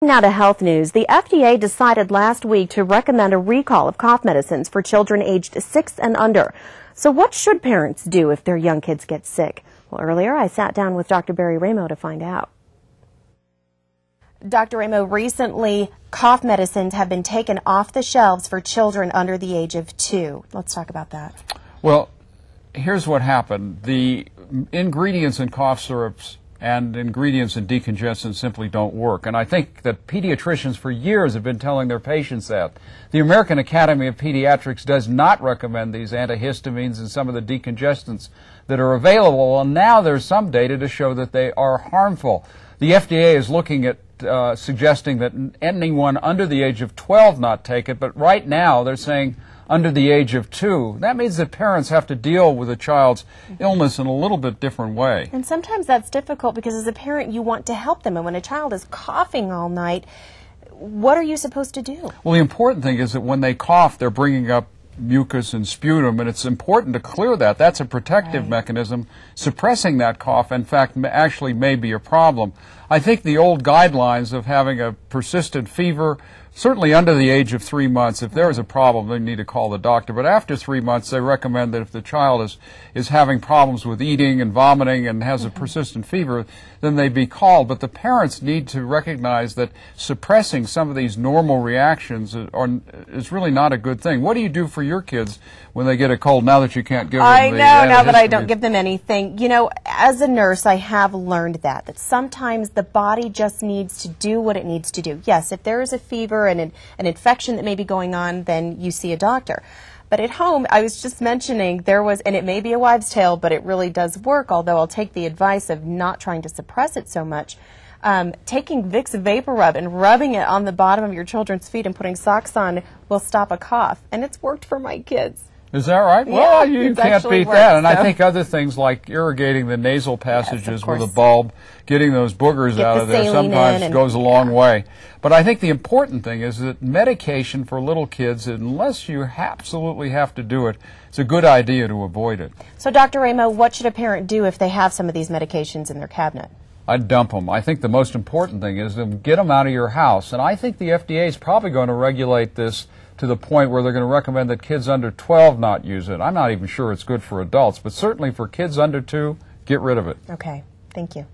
Now to health news. The FDA decided last week to recommend a recall of cough medicines for children aged 6 and under. So what should parents do if their young kids get sick? Well, earlier I sat down with Dr. Barry Ramo to find out. Dr. Ramo, recently cough medicines have been taken off the shelves for children under the age of 2. Let's talk about that. Well, here's what happened. The ingredients in cough syrups and ingredients in decongestants simply don't work. And I think that pediatricians for years have been telling their patients that. The American Academy of Pediatrics does not recommend these antihistamines and some of the decongestants that are available, and now there's some data to show that they are harmful. The FDA is looking at suggesting that anyone under the age of 12 not take it, but right now they're saying under the age of 2. That means that parents have to deal with a child's illness in a little bit different way. And sometimes that's difficult because as a parent you want to help them, and when a child is coughing all night, what are you supposed to do? Well, the important thing is that when they cough, they're bringing up mucus and sputum, and it's important to clear that. That's a protective mechanism. Suppressing that cough, in fact, actually may be a problem. I think the old guidelines of having a persistent fever, certainly under the age of 3 months, if there is a problem, they need to call the doctor. But after 3 months, they recommend that if the child is having problems with eating and vomiting and has a persistent fever, then they be called. But the parents need to recognize that suppressing some of these normal reactions is really not a good thing. What do you do for your kids when they get a cold now that you can't give them I know, now that I don't give them anything. You know, as a nurse, I have learned that sometimes the body just needs to do what it needs to do. Yes, if there is a fever and an infection that may be going on, then you see a doctor. But at home, I was just mentioning there was, and it may be a wives' tale, but it really does work, although I'll take the advice of not trying to suppress it so much. Taking Vicks VapoRub and rubbing it on the bottom of your children's feet and putting socks on will stop a cough, and it's worked for my kids. Is that right? Yeah, well, you can't beat that. And I think other things like irrigating the nasal passages with a bulb, getting those boogers out of there sometimes goes a long way. But I think the important thing is that medication for little kids, unless you absolutely have to do it, it's a good idea to avoid it. So, Dr. Ramo, what should a parent do if they have some of these medications in their cabinet? I'd dump them. I think the most important thing is to get them out of your house. And I think the FDA is probably going to regulate this to the point where they're going to recommend that kids under 12 not use it. I'm not even sure it's good for adults, but certainly for kids under 2, get rid of it. Okay. Thank you.